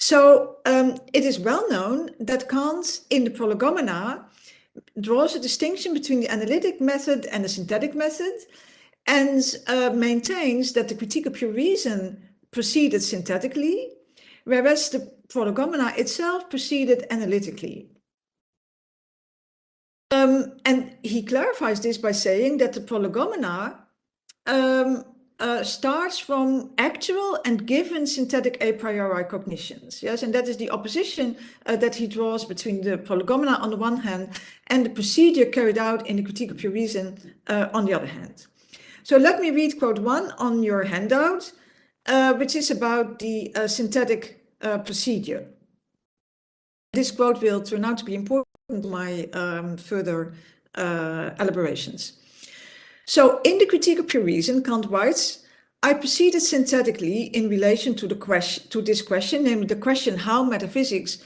So it is well known that Kant in the Prolegomena draws a distinction between the analytic method and the synthetic method, and maintains that the critique of pure reason proceeded synthetically, whereas the Prolegomena itself proceeded analytically. And he clarifies this by saying that the Prolegomena starts from actual and given synthetic a priori cognitions. Yes, and that is the opposition that he draws between the Prolegomena on the one hand and the procedure carried out in the critique of pure reason on the other hand. So let me read quote 1 on your handout, which is about the synthetic procedure. This quote will turn out to be important to my further elaborations. So in the critique of pure reason, Kant writes, I proceeded synthetically in relation to this question, namely the question how metaphysics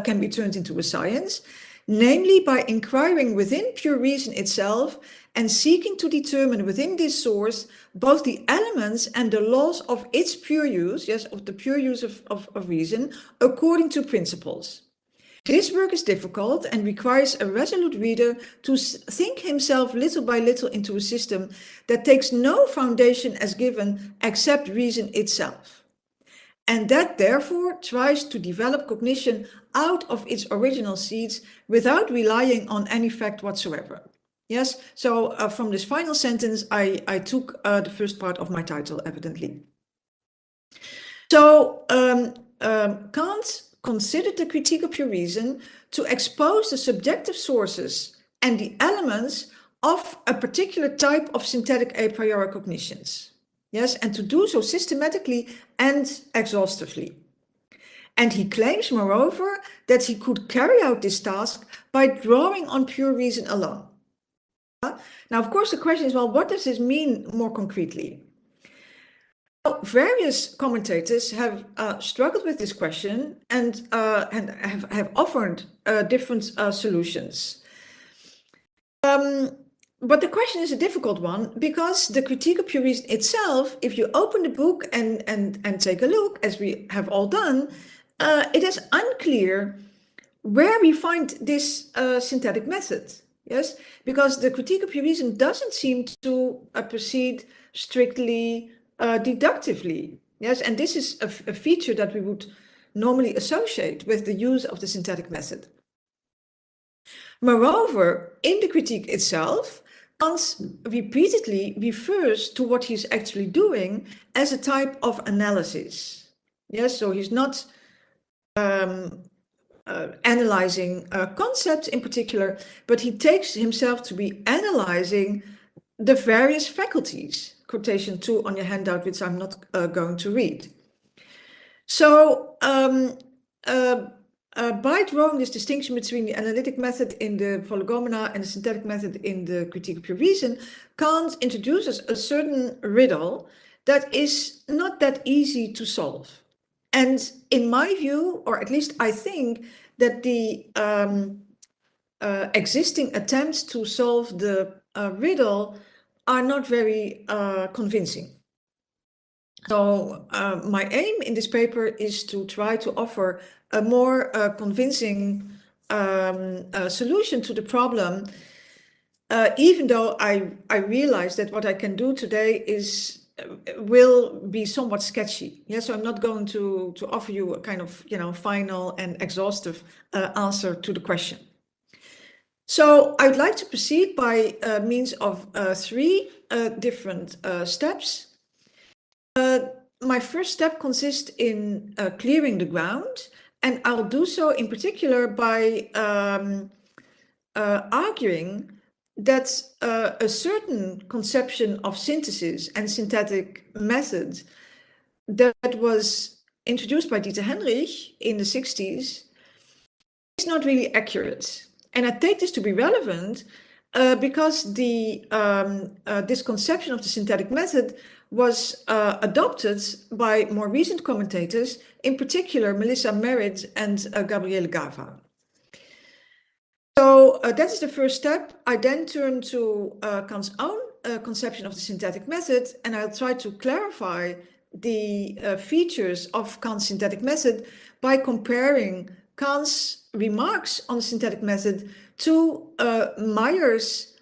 can be turned into a science, namely by inquiring within pure reason itself and seeking to determine within this source both the elements and the laws of its pure use, yes, of the pure use of reason, according to principles. This work is difficult and requires a resolute reader to think himself little by little into a system that takes no foundation as given except reason itself, and that therefore tries to develop cognition out of its original seeds without relying on any fact whatsoever. Yes, so from this final sentence, I took the first part of my title, evidently. So Kant considered the critique of pure reason to expose the subjective sources and the elements of a particular type of synthetic a priori cognitions. Yes, and to do so systematically and exhaustively. And he claims, moreover, that he could carry out this task by drawing on pure reason alone. Now, of course, the question is, well, what does this mean more concretely? Well, various commentators have struggled with this question and have offered different solutions. But the question is a difficult one because the critique of pure reason itself, if you open the book and take a look, as we have all done, it is unclear where we find this synthetic method. Yes, because the critique of pure reason doesn't seem to proceed strictly deductively. Yes, and this is a feature that we would normally associate with the use of the synthetic method. Moreover, in the critique itself, Kant repeatedly refers to what he's actually doing as a type of analysis. Yes, so he's not analyzing concepts in particular, but he takes himself to be analyzing the various faculties. Quotation 2 on your handout, which I'm not going to read. So by drawing this distinction between the analytic method in the Prolegomena and the synthetic method in the critique of pure reason, Kant introduces a certain riddle that is not that easy to solve. And in my view, or at least I think, that the existing attempts to solve the riddle are not very convincing. So my aim in this paper is to try to offer a more convincing solution to the problem, even though I realize that what I can do today will be somewhat sketchy. Yeah, so I'm not going to offer you a kind of final and exhaustive answer to the question. So I'd like to proceed by means of 3 different steps. My first step consists in clearing the ground, and I'll do so in particular by arguing that a certain conception of synthesis and synthetic methods that was introduced by Dieter Henrich in the 60s is not really accurate. And I take this to be relevant because this conception of the synthetic method was adopted by more recent commentators, in particular Melissa Merritt and Gabriele Gava. So that is the first step. I then turn to Kant's own conception of the synthetic method, and I'll try to clarify the features of Kant's synthetic method by comparing Kant's remarks on the synthetic method to Meyer's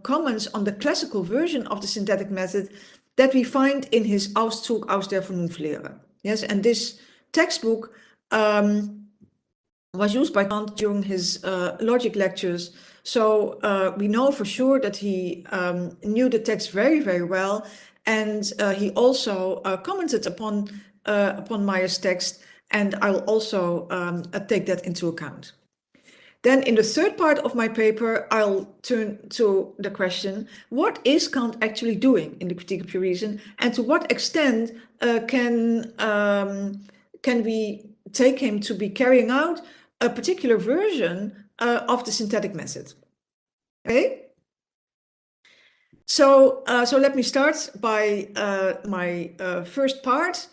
comments on the classical version of the synthetic method that we find in his Auszug aus der Vernunftlehre. Yes, and this textbook was used by Kant during his logic lectures. So we know for sure that he knew the text very, very well. And he also commented upon Meyer's text. And I will also take that into account. Then in the third part of my paper, I'll turn to the question, what is Kant actually doing in the Critique of Pure Reason? And to what extent can we take him to be carrying out a particular version of the synthetic method? Okay. So let me start by my first part,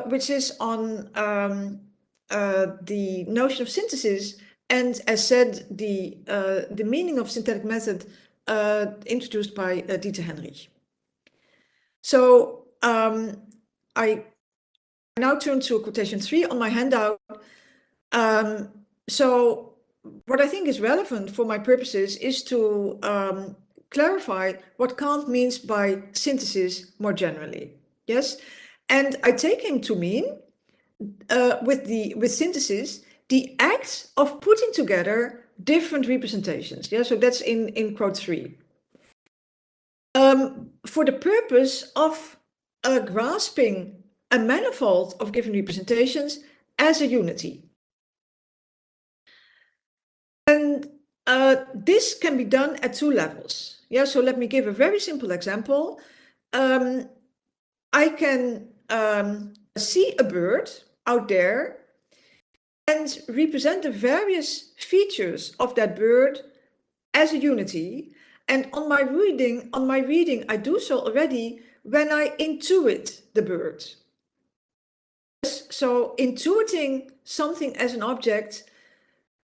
which is on the notion of synthesis. And as said, the meaning of synthetic method introduced by Dieter Henrich. So I now turn to quotation 3 on my handout. So what I think is relevant for my purposes is to clarify what Kant means by synthesis more generally. Yes, and I take him to mean with synthesis the act of putting together different representations. Yeah, so that's in quote 3. For the purpose of grasping a manifold of given representations as a unity. And this can be done at 2 levels. Yeah, so let me give a very simple example. I can see a bird out there and represent the various features of that bird as a unity. And on my reading, I do so already when I intuit the bird. So intuiting something as an object,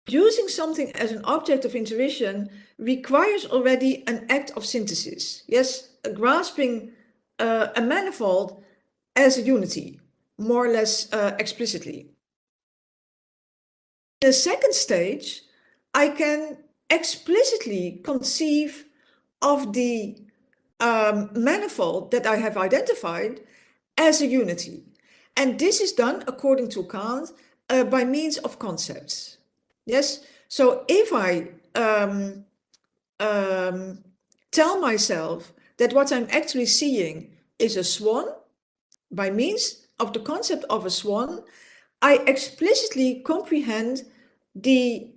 using something as an object of intuition requires already an act of synthesis. Yes, grasping a manifold as a unity, more or less explicitly. In the second stage, I can explicitly conceive of the manifold that I have identified as a unity. And this is done, according to Kant, by means of concepts. Yes, so if I tell myself that what I'm actually seeing is a swan, by means of the concept of a swan, I explicitly comprehend the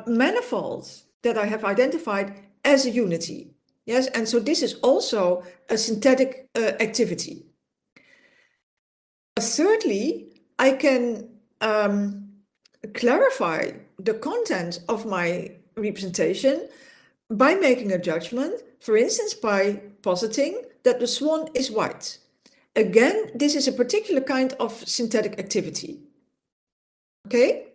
manifolds that I have identified as a unity. Yes, and so this is also a synthetic activity. Thirdly, I can clarify the content of my representation by making a judgment, for instance, by positing that the swan is white. Again, this is a particular kind of synthetic activity. Okay?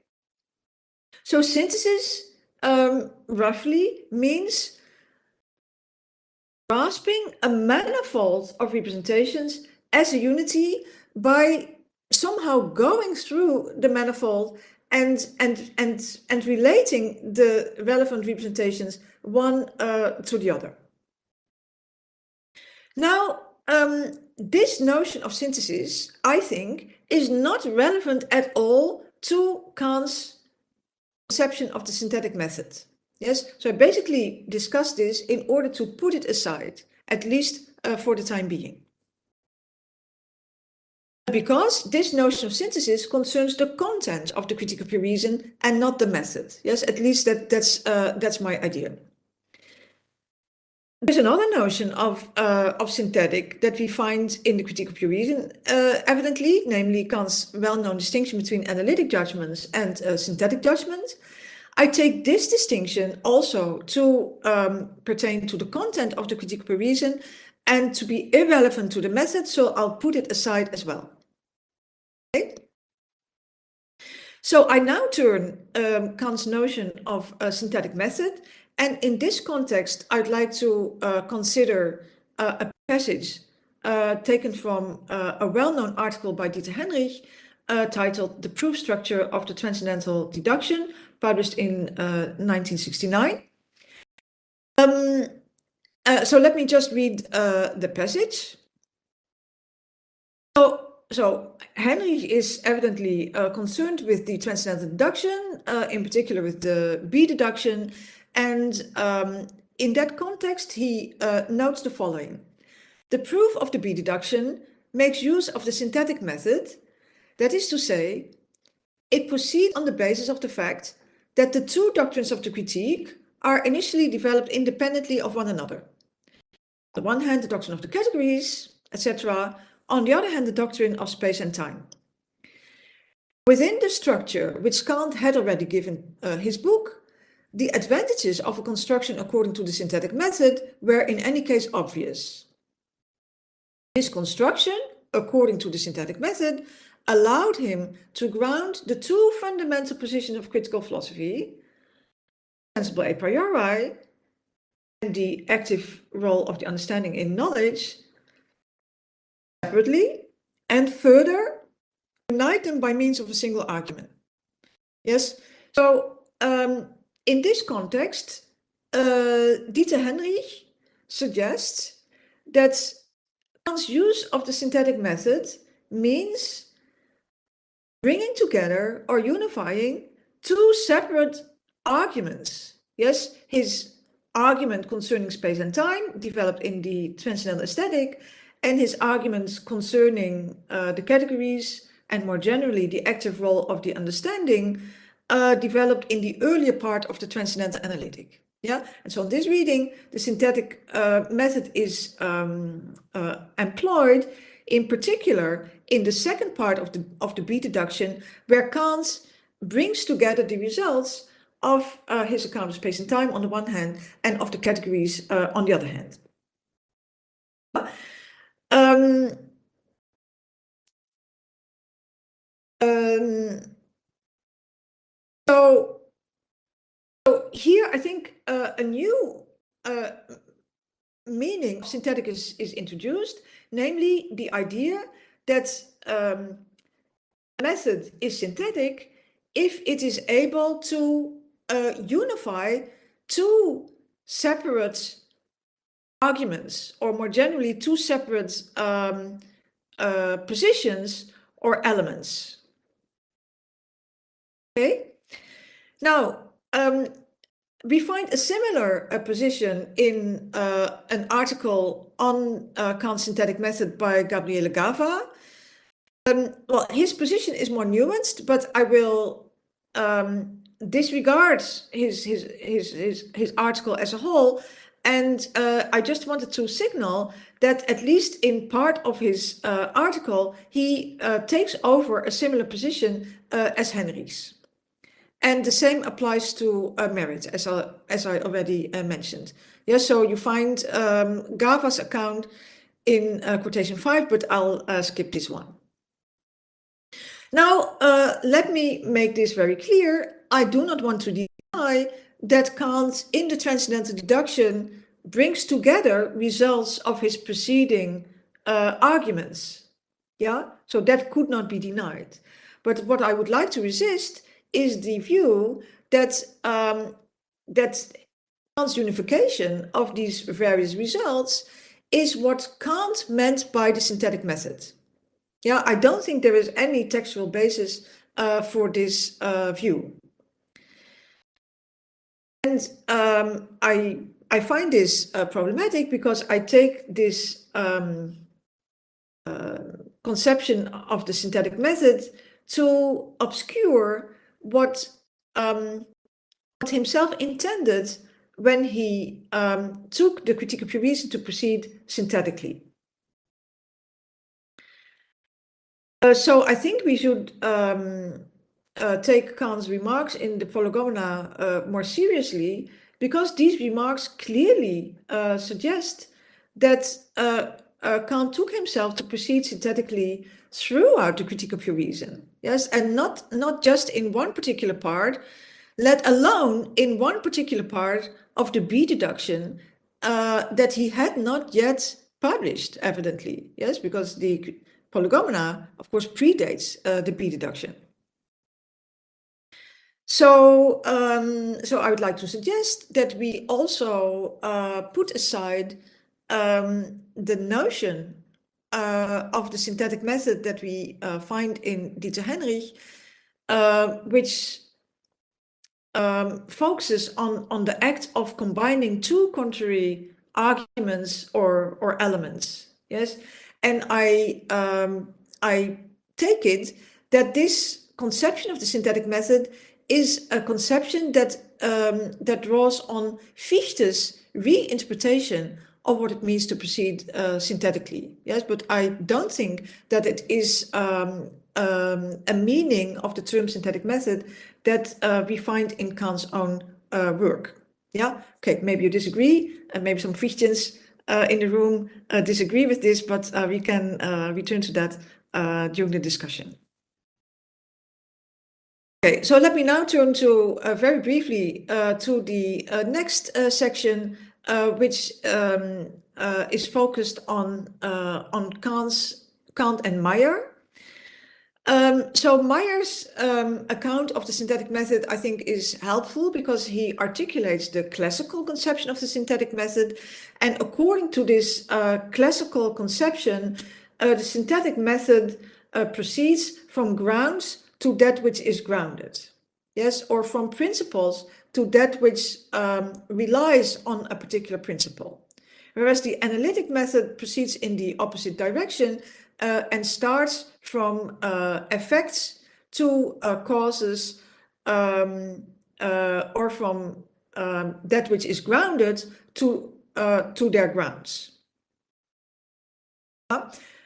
So synthesis roughly means grasping a manifold of representations as a unity by somehow going through the manifold and relating the relevant representations one to the other. Now, this notion of synthesis, I think, is not relevant at all to Kant's conception of the synthetic method. Yes, so I basically discussed this in order to put it aside, at least for the time being. Because this notion of synthesis concerns the content of the Critique of Pure Reason and not the method. Yes, at least that's my idea. There's another notion of synthetic that we find in the Critique of Pure Reason, evidently, namely Kant's well-known distinction between analytic judgments and synthetic judgments. I take this distinction also to pertain to the content of the Critique of Pure Reason and to be irrelevant to the method, so I'll put it aside as well. Okay? So I now turn Kant's notion of a synthetic method, and in this context, I'd like to consider a passage taken from a well-known article by Dieter Henrich titled The Proof Structure of the Transcendental Deduction, published in 1969. So let me just read the passage. So Henrich is evidently concerned with the transcendental deduction, in particular with the B deduction, and in that context he notes the following. The proof of the B deduction makes use of the synthetic method, that is to say, it proceeds on the basis of the fact that the two doctrines of the critique are initially developed independently of one another. On the one hand, the doctrine of the categories, etc. On the other hand, the doctrine of space and time. Within the structure, which Kant had already given his book, the advantages of a construction according to the synthetic method were in any case obvious. This construction, according to the synthetic method, allowed him to ground the two fundamental positions of critical philosophy, sensible a priori, and the active role of the understanding in knowledge, separately, and further unite them by means of a single argument. Yes, so in this context, Dieter Henrich suggests that Kant's use of the synthetic method means bringing together or unifying two separate arguments. Yes, his argument concerning space and time, developed in the Transcendental Aesthetic, and his arguments concerning the categories and more generally the active role of the understanding, developed in the earlier part of the Transcendental Analytic. Yeah, and so in this reading, the synthetic method is employed in particular in the second part of the B deduction, where Kant brings together the results of his account of space and time on the one hand, and of the categories on the other hand. So here I think a new meaning of synthetic is introduced, namely the idea that a method is synthetic if it is able to unify two separate arguments, or more generally two separate positions or elements. Okay, now we find a similar position in an article on Kant's synthetic method by Gabriele Gava. Well, his position is more nuanced, but I will disregard his article as a whole, and I just wanted to signal that at least in part of his article, he takes over a similar position as Henrich's. And the same applies to Merritt, as I already mentioned. Yeah, so you find Gava's account in quotation 5, but I'll skip this one. Now, let me make this very clear. I do not want to deny that Kant, in the Transcendental Deduction, brings together results of his preceding arguments. Yeah, so that could not be denied. But what I would like to resist is the view that that Kant's unification of these various results is what Kant meant by the synthetic method. Yeah, I don't think there is any textual basis for this view. And I find this problematic because I take this conception of the synthetic method to obscure what Kant himself intended when he took the Critique of Pure Reason to proceed synthetically. So I think we should take Kant's remarks in the Prolegomena more seriously, because these remarks clearly suggest that Kant took himself to proceed synthetically throughout the Critique of Pure Reason. Yes, and not just in one particular part, let alone in one particular part of the B deduction that he had not yet published, evidently, yes, because the Prolegomena, of course, predates the B deduction. So, so I would like to suggest that we also put aside the notion of the synthetic method that we find in Dieter Henrich, which focuses on the act of combining two contrary arguments or elements. Yes, and I take it that this conception of the synthetic method is a conception that that draws on Fichte's reinterpretation of what it means to proceed synthetically. Yes, but I don't think that it is a meaning of the term synthetic method that we find in Kant's own work. Yeah, okay, maybe you disagree, and maybe some Fichtens in the room disagree with this, but we can return to that during the discussion. Okay, so let me now turn to very briefly to the next section, which is focused on Kant and Meyer. So Meyer's account of the synthetic method, I think, is helpful because he articulates the classical conception of the synthetic method, and according to this classical conception, the synthetic method proceeds from grounds to that which is grounded, yes, or from principles to that which relies on a particular principle. Whereas the analytic method proceeds in the opposite direction and starts from effects to causes, or from that which is grounded to their grounds.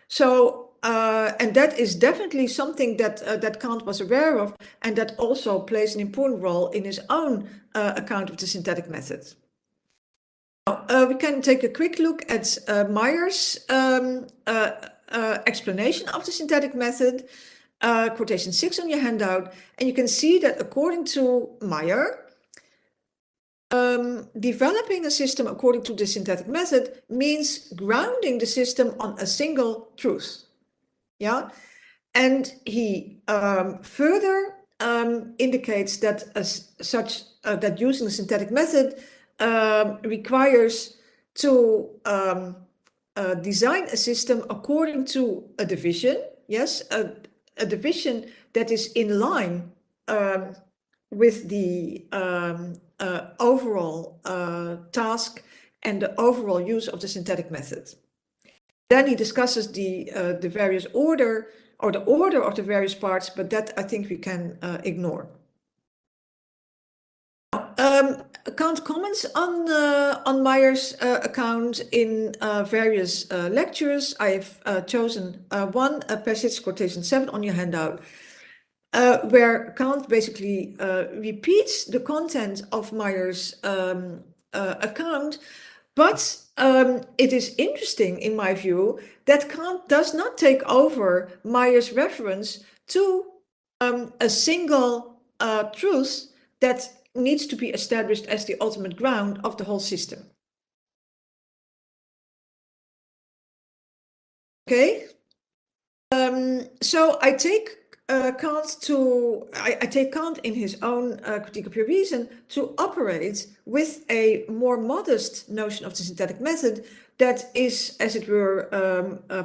So. And that is definitely something that Kant was aware of, and that also plays an important role in his own account of the synthetic method. Now, we can take a quick look at Meyer's explanation of the synthetic method, quotation 6 on your handout, and you can see that according to Meyer, developing a system according to the synthetic method means grounding the system on a single truth. Yeah, and he further indicates that that using the synthetic method requires to design a system according to a division. Yes, a division that is in line with the overall task and the overall use of the synthetic method. Then he discusses the various order, or the order of the various parts, but that I think we can ignore. Kant comments on Meyer's account in various lectures. I have chosen one passage, quotation 7 on your handout, where Kant basically repeats the content of Meyer's account, but it is interesting, in my view, that Kant does not take over Meyer's reference to a single truth that needs to be established as the ultimate ground of the whole system. Okay, so I take I take Kant in his own critique of pure reason to operate with a more modest notion of the synthetic method that is, as it were,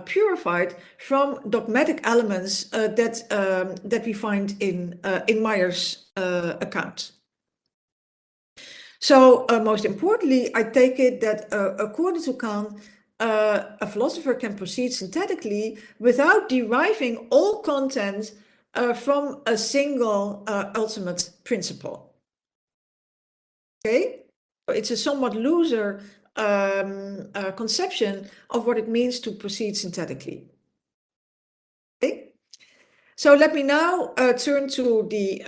purified from dogmatic elements that we find in Meyer's account. So most importantly, I take it that according to Kant, a philosopher can proceed synthetically without deriving all content from a single ultimate principle. Okay, it's a somewhat looser conception of what it means to proceed synthetically. Okay, so let me now turn to the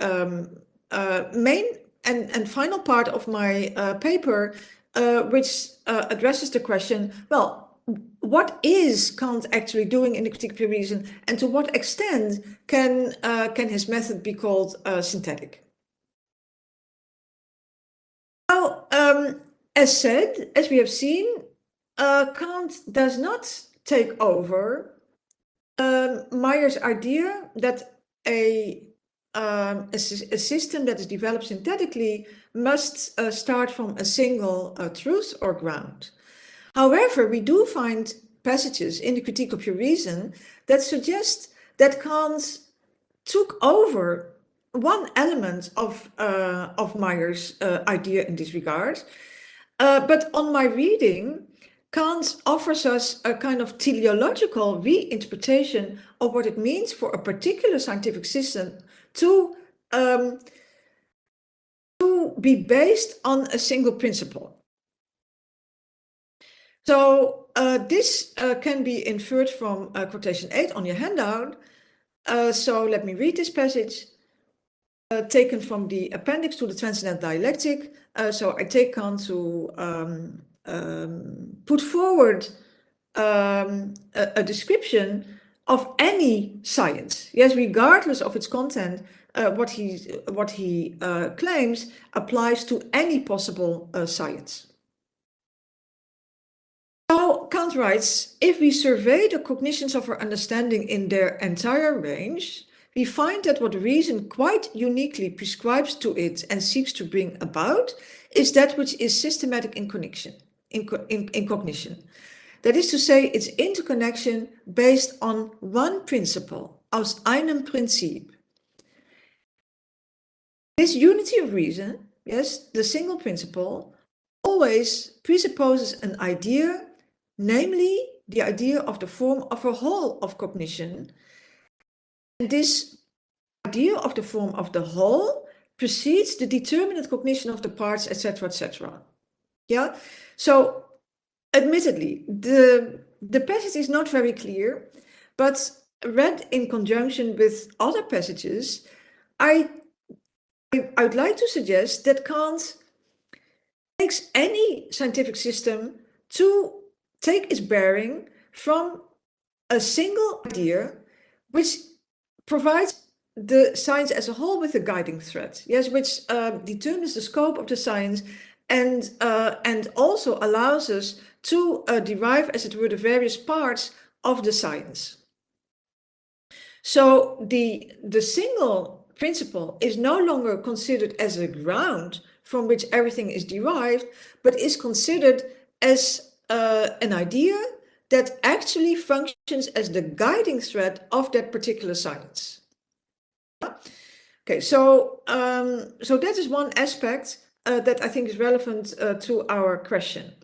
main and final part of my paper, which addresses the question, well, what is Kant actually doing in the critique of pure reason, and to what extent can his method be called synthetic? Now, as said, as we have seen, Kant does not take over Meyer's idea that a system that is developed synthetically must start from a single truth or ground. However, we do find passages in the Critique of Pure Reason that suggest that Kant took over one element of Meyer's idea in this regard. But on my reading, Kant offers us a kind of teleological reinterpretation of what it means for a particular scientific system to be based on a single principle. So this can be inferred from quotation 8 on your handout. So let me read this passage. Taken from the appendix to the Transcendental Dialectic. So I take Kant to put forward a description of any science. Yes, regardless of its content, what he claims applies to any possible science. So Kant writes, if we survey the cognitions of our understanding in their entire range, we find that what reason quite uniquely prescribes to it and seeks to bring about is that which is systematic in cognition. That is to say, its interconnection based on one principle, aus einem Prinzip. This unity of reason, yes, the single principle, always presupposes an idea, namely the idea of the form of a whole of cognition. And this idea of the form of the whole precedes the determinate cognition of the parts, etc., etc. Yeah, so admittedly, the passage is not very clear, but read in conjunction with other passages, I would like to suggest that Kant takes any scientific system to take its bearing from a single idea which provides the science as a whole with a guiding thread, yes, which determines the scope of the science and also allows us to derive, as it were, the various parts of the science. So the single principle is no longer considered as a ground from which everything is derived, but is considered as an idea that actually functions as the guiding thread of that particular science. Okay, so that is one aspect that I think is relevant to our question.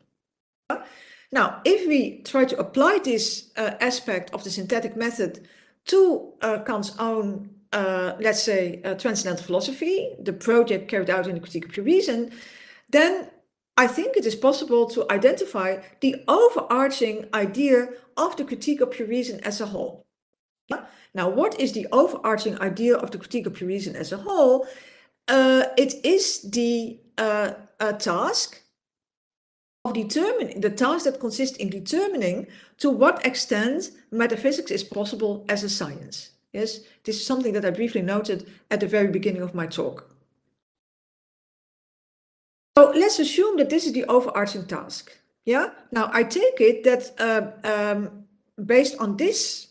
Now, if we try to apply this aspect of the synthetic method to Kant's own, let's say, transcendental philosophy, the project carried out in the Critique of Pure Reason, then I think it is possible to identify the overarching idea of the Critique of Pure Reason as a whole. Now, what is the overarching idea of the Critique of Pure Reason as a whole? It is the task of determining, the task that consists in determining to what extent metaphysics is possible as a science. Yes, this is something that I briefly noted at the very beginning of my talk. So let's assume that this is the overarching task. Yeah. Now I take it that based on this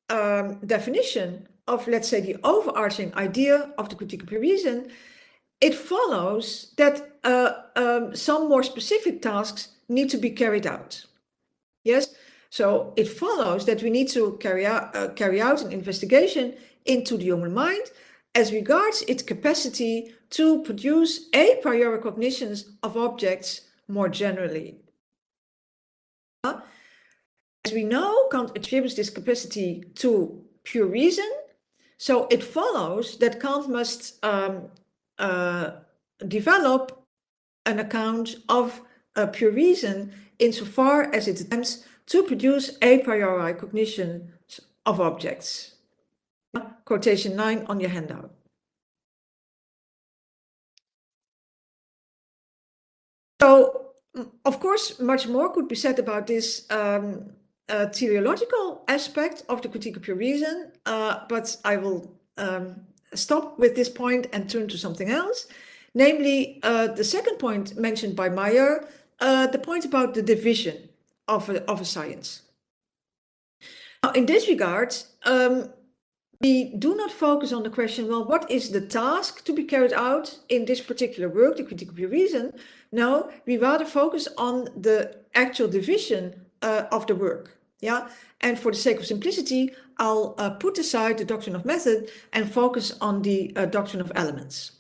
definition of, let's say, the overarching idea of the Critique of Pure Reason, it follows that some more specific tasks need to be carried out. Yes. So it follows that we need to carry out an investigation into the human mind as regards its capacity to produce a priori cognitions of objects more generally. As we know, Kant attributes this capacity to pure reason, so it follows that Kant must develop an account of pure reason insofar as it attempts to produce a priori cognition of objects. Quotation 9 on your handout. So, of course, much more could be said about this teleological aspect of the Critique of Pure Reason, but I will stop with this point and turn to something else, namely the second point mentioned by Meyer, the point about the division of a science. Now, in this regard, we do not focus on the question, well, what is the task to be carried out in this particular work, the critique of pure reason? No, we rather focus on the actual division of the work. Yeah, and for the sake of simplicity, I'll put aside the doctrine of method and focus on the doctrine of elements.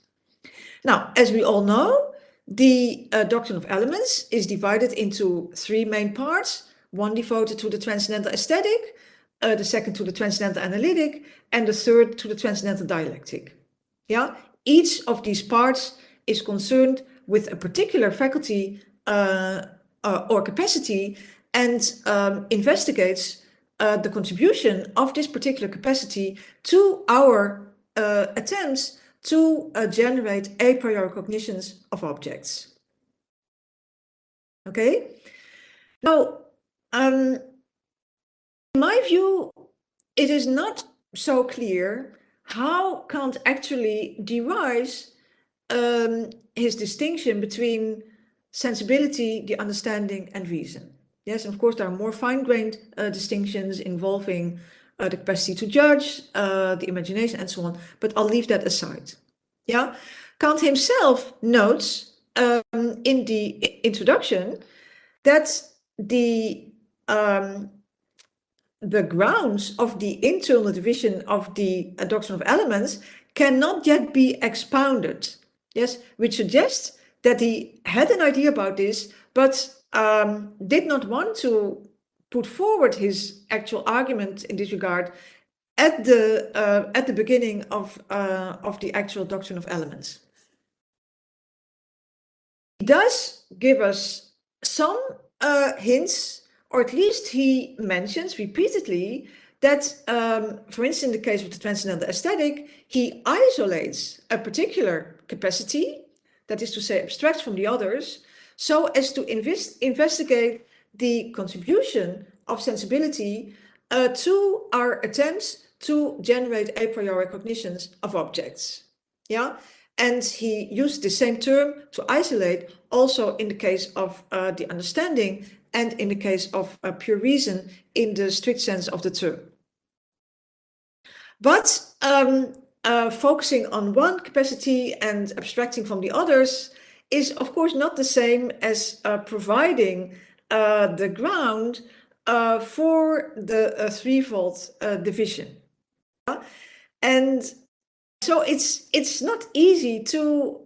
Now, as we all know, the doctrine of elements is divided into three main parts, one devoted to the transcendental aesthetic, the second to the transcendental analytic, and the third to the transcendental dialectic. Yeah, each of these parts is concerned with a particular faculty or capacity and investigates the contribution of this particular capacity to our attempts to generate a priori cognitions of objects. Okay, now in my view, it is not so clear how Kant actually derives his distinction between sensibility, the understanding, and reason. Yes, and of course, there are more fine-grained distinctions involving the capacity to judge, the imagination, and so on, but I'll leave that aside. Yeah, Kant himself notes in the introduction that the grounds of the internal division of the doctrine of elements cannot yet be expounded. Yes, which suggests that he had an idea about this, but did not want to put forward his actual argument in this regard at the beginning of the actual doctrine of elements. He does give us some hints, or at least he mentions repeatedly that, for instance, in the case of the transcendental aesthetic, he isolates a particular capacity, that is to say, abstracts from the others, so as to investigate the contribution of sensibility to our attempts to generate a priori cognitions of objects. Yeah, and he used the same term to isolate also in the case of the understanding and in the case of pure reason in the strict sense of the term. But focusing on one capacity and abstracting from the others is, of course, not the same as providing the ground for the threefold division. And so it's not easy to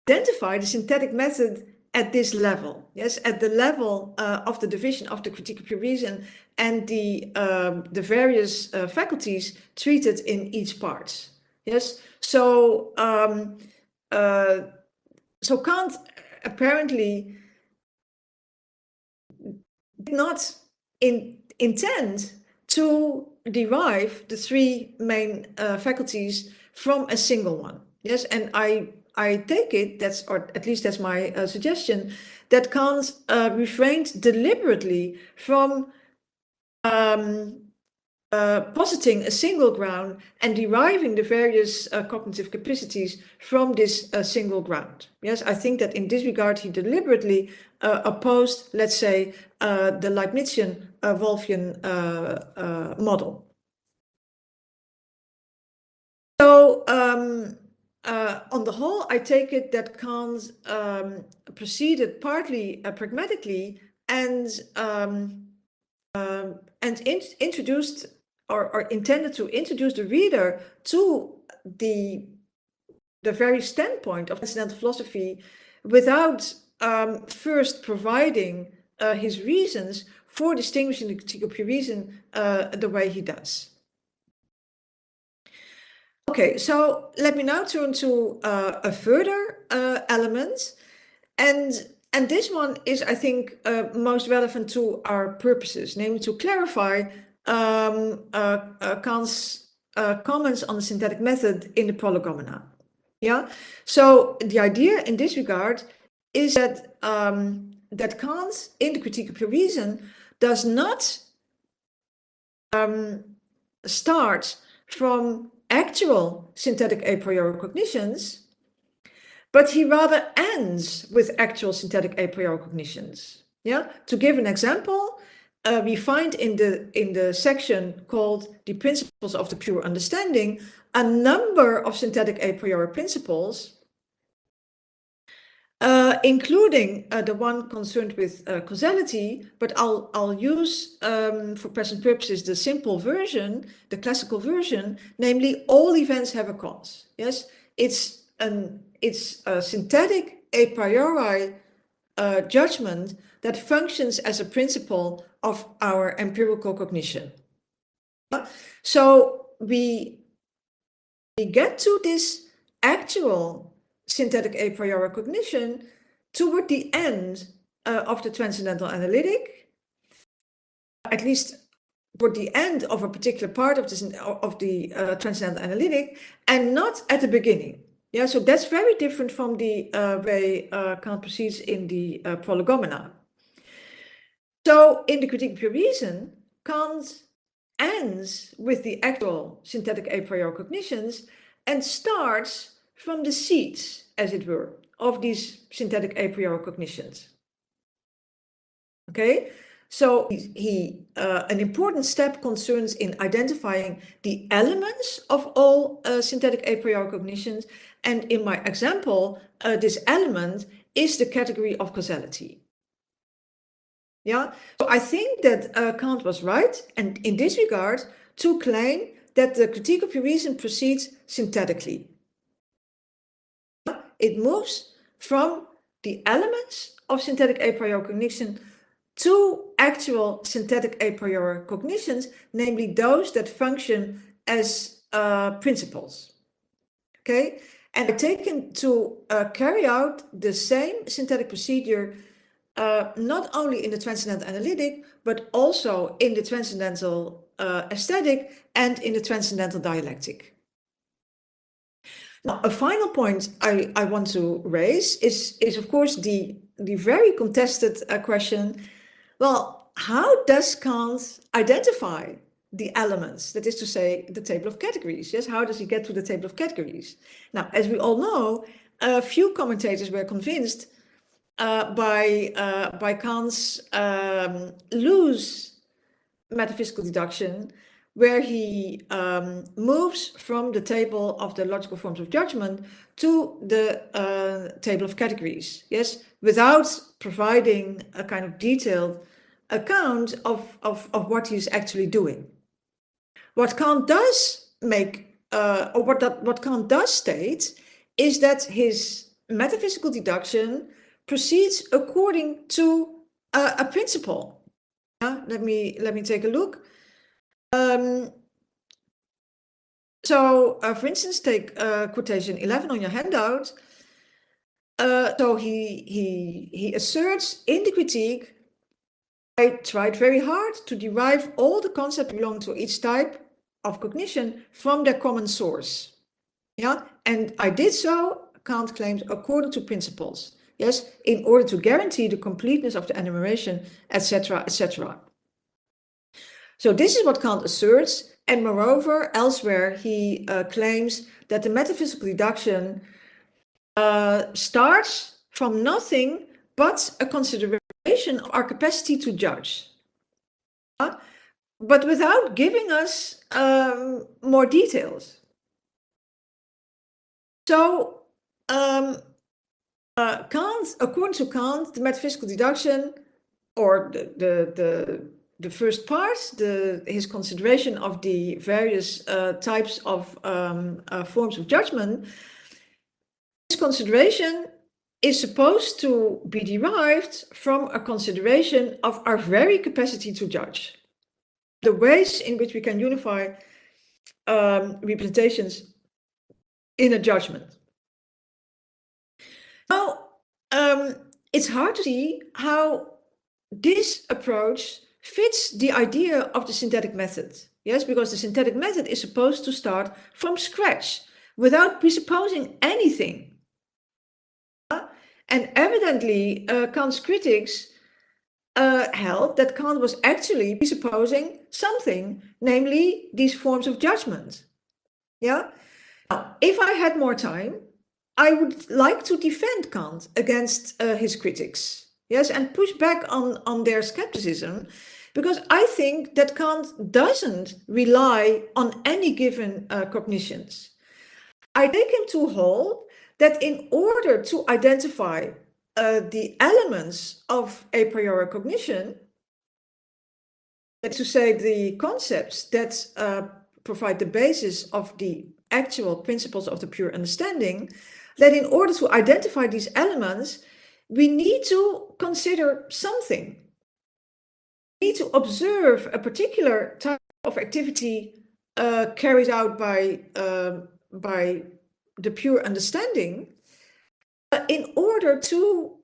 identify the synthetic method at this level, yes, at the level of the division of the critique of pure reason and the various faculties treated in each part. Yes, so so Kant apparently did not intend to derive the three main faculties from a single one. Yes, and I take it, that's, or at least that's my suggestion, that Kant refrained deliberately from positing a single ground and deriving the various cognitive capacities from this single ground. Yes, I think that in this regard he deliberately opposed, let's say, the Leibnizian Wolffian model. So on the whole, I take it that Kant proceeded partly pragmatically and introduced or intended to introduce the reader to the very standpoint of transcendental philosophy without first providing his reasons for distinguishing the critique of pure reason the way he does. Okay, so let me now turn to a further element, and this one is, I think, most relevant to our purposes, namely to clarify Kant's comments on the synthetic method in the Prolegomena. Yeah, so the idea in this regard is that that Kant, in the Critique of Pure Reason, does not start from actual synthetic a priori cognitions, but he rather ends with actual synthetic a priori cognitions. Yeah, to give an example, we find in the section called the principles of the pure understanding a number of synthetic a priori principles, including the one concerned with causality, but I'll use for present purposes the simple version, the classical version, namely all events have a cause. Yes, it's a synthetic a priori judgment that functions as a principle of our empirical cognition. So we get to this actual synthetic a priori cognition toward the end of the Transcendental Analytic, at least toward the end of a particular part of the Transcendental Analytic, and not at the beginning. Yeah, so that's very different from the way Kant proceeds in the Prolegomena. So in the Critique of Pure Reason, Kant ends with the actual synthetic a priori cognitions and starts from the seeds, as it were, of these synthetic a priori cognitions. Okay, so an important step concerns in identifying the elements of all synthetic a priori cognitions, and in my example, this element is the category of causality. Yeah, so I think that Kant was right, and in this regard, to claim that the Critique of Pure Reason proceeds synthetically. It moves from the elements of synthetic a priori cognition to actual synthetic a priori cognitions, namely those that function as principles. Okay, and I've taken to carry out the same synthetic procedure not only in the Transcendental Analytic, but also in the Transcendental Aesthetic and in the Transcendental Dialectic. Now, a final point I want to raise is of course the very contested question, well, how does Kant identify the elements, that is to say, the table of categories? Yes, how does he get to the table of categories? Now, as we all know, a few commentators were convinced by Kant's loose metaphysical deduction, where he moves from the table of the logical forms of judgment to the table of categories, yes, without providing a kind of detailed account of what he's actually doing. What Kant does make, or what Kant does state, is that his metaphysical deduction proceeds according to a principle. Let me take a look. So, for instance, take quotation 11 on your handout. So he asserts in the critique, I tried very hard to derive all the concepts belonging to each type of cognition from their common source. Yeah, and I did so, Kant claims, according to principles. Yes, in order to guarantee the completeness of the enumeration, etc., etc. So this is what Kant asserts, and moreover, elsewhere he claims that the metaphysical deduction starts from nothing but a consideration of our capacity to judge, but without giving us more details. So Kant, according to Kant, the metaphysical deduction, or the first part, his consideration of the various types of forms of judgment, this consideration is supposed to be derived from a consideration of our very capacity to judge, the ways in which we can unify representations in a judgment. Now, it's hard to see how this approach fits the idea of the synthetic method. Yes, because the synthetic method is supposed to start from scratch without presupposing anything. And evidently, Kant's critics held that Kant was actually presupposing something, namely these forms of judgment. Yeah. Now, if I had more time, I would like to defend Kant against his critics. yes, and push back on their skepticism, because I think that Kant doesn't rely on any given cognitions. I take him to hold that in order to identify the elements of a priori cognition, to say the concepts that provide the basis of the actual principles of the pure understanding, that in order to identify these elements, we need to consider something. We need to observe a particular type of activity carried out by the pure understanding in order to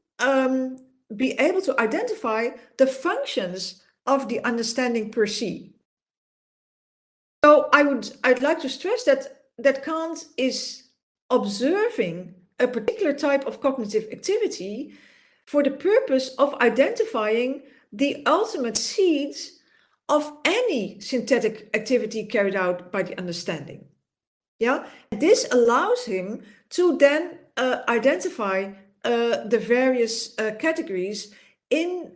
be able to identify the functions of the understanding per se. So I'd like to stress that Kant is observing a particular type of cognitive activity for the purpose of identifying the ultimate seeds of any synthetic activity carried out by the understanding. Yeah, and this allows him to then identify the various categories in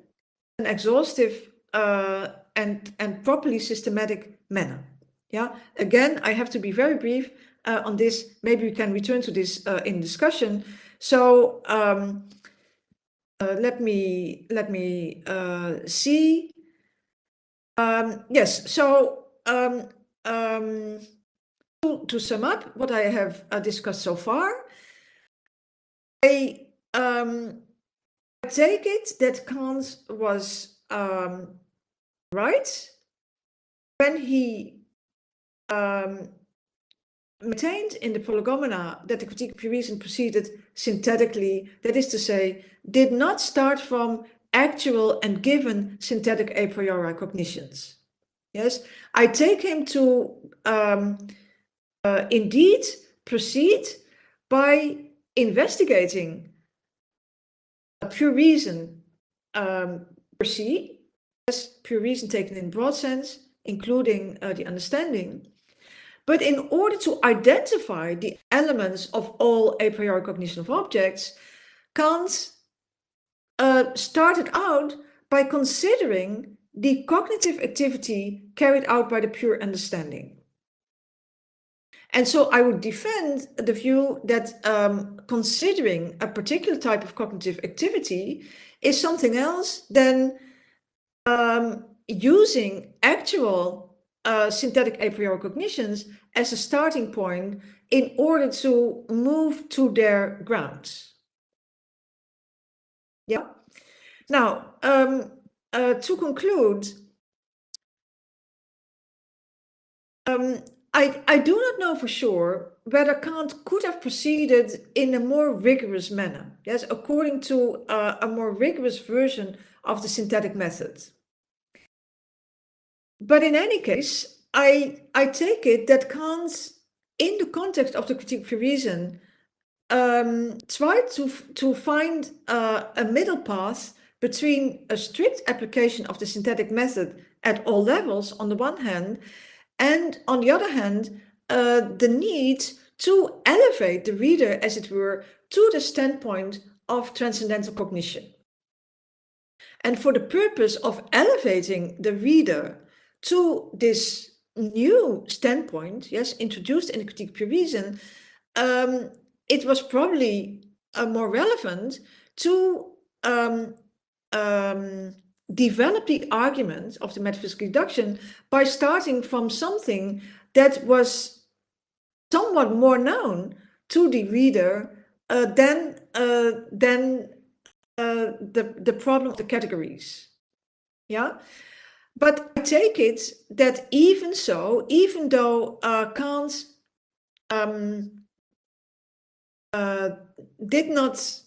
an exhaustive and properly systematic manner. Yeah, again, I have to be very brief on this. Maybe we can return to this in discussion. So let me see. Yes. So to sum up what I have discussed so far, I take it that Kant was right when he maintained in the Prolegomena that the critique of pure reason proceeded synthetically, that is to say, did not start from actual and given synthetic a priori cognitions. Yes, I take him to indeed proceed by investigating a pure reason per se, as pure reason taken in broad sense, including the understanding. But in order to identify the elements of all a priori cognition of objects, Kant started out by considering the cognitive activity carried out by the pure understanding. And so I would defend the view that considering a particular type of cognitive activity is something else than using actual synthetic a priori cognitions as a starting point in order to move to their grounds. Yeah. Now, to conclude, I do not know for sure whether Kant could have proceeded in a more rigorous manner, yes, according to a more rigorous version of the synthetic method. But in any case, I take it that Kant, in the context of the critique of pure reason, tried to find a middle path between a strict application of the synthetic method at all levels on the one hand, and on the other hand, the need to elevate the reader, as it were, to the standpoint of transcendental cognition. And for the purpose of elevating the reader to this new standpoint, yes, introduced in the critique of pure reason, it was probably more relevant to develop the argument of the metaphysical deduction by starting from something that was somewhat more known to the reader than the problem of the categories. Yeah, but I take it that even so, even though Kant did not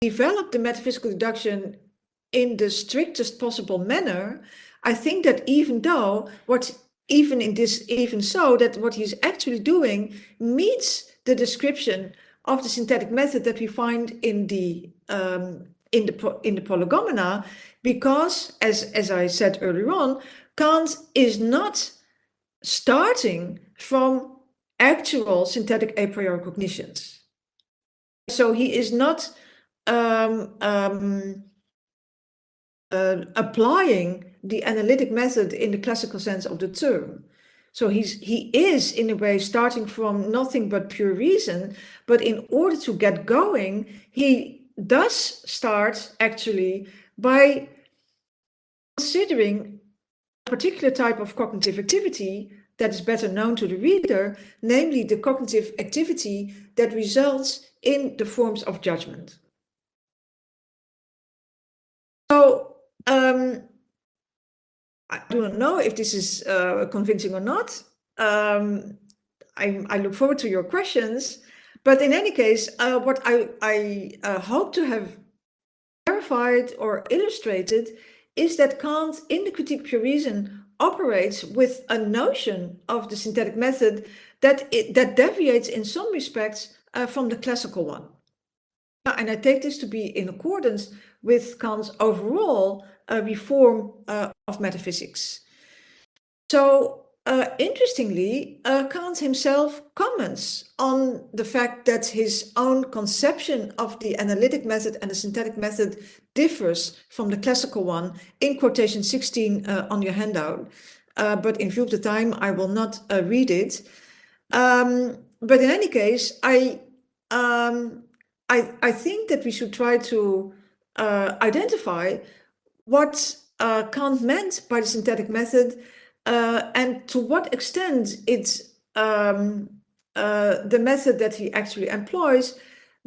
develop the metaphysical deduction in the strictest possible manner, I think that even so, that what he's actually doing meets the description of the synthetic method that we find in the Prolegomena, because, as I said earlier on, Kant is not starting from actual synthetic a priori cognitions. So he is not applying the analytic method in the classical sense of the term. So he is in a way starting from nothing but pure reason, but in order to get going, he does start actually by considering a particular type of cognitive activity that is better known to the reader, namely the cognitive activity that results in the forms of judgment. So I don't know if this is convincing or not. I look forward to your questions, but in any case, what I hope to have clarified or illustrated is that Kant, in the Critique of Pure Reason, operates with a notion of the synthetic method that deviates in some respects from the classical one. And I take this to be in accordance with Kant's overall reform of metaphysics. So interestingly, Kant himself comments on the fact that his own conception of the analytic method and the synthetic method differs from the classical one in quotation 16 on your handout. But in view of the time, I will not read it. But in any case, I think that we should try to identify what Kant meant by the synthetic method and to what extent it's the method that he actually employs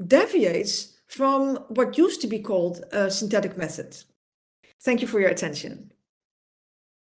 deviates from what used to be called a synthetic method. Thank you for your attention.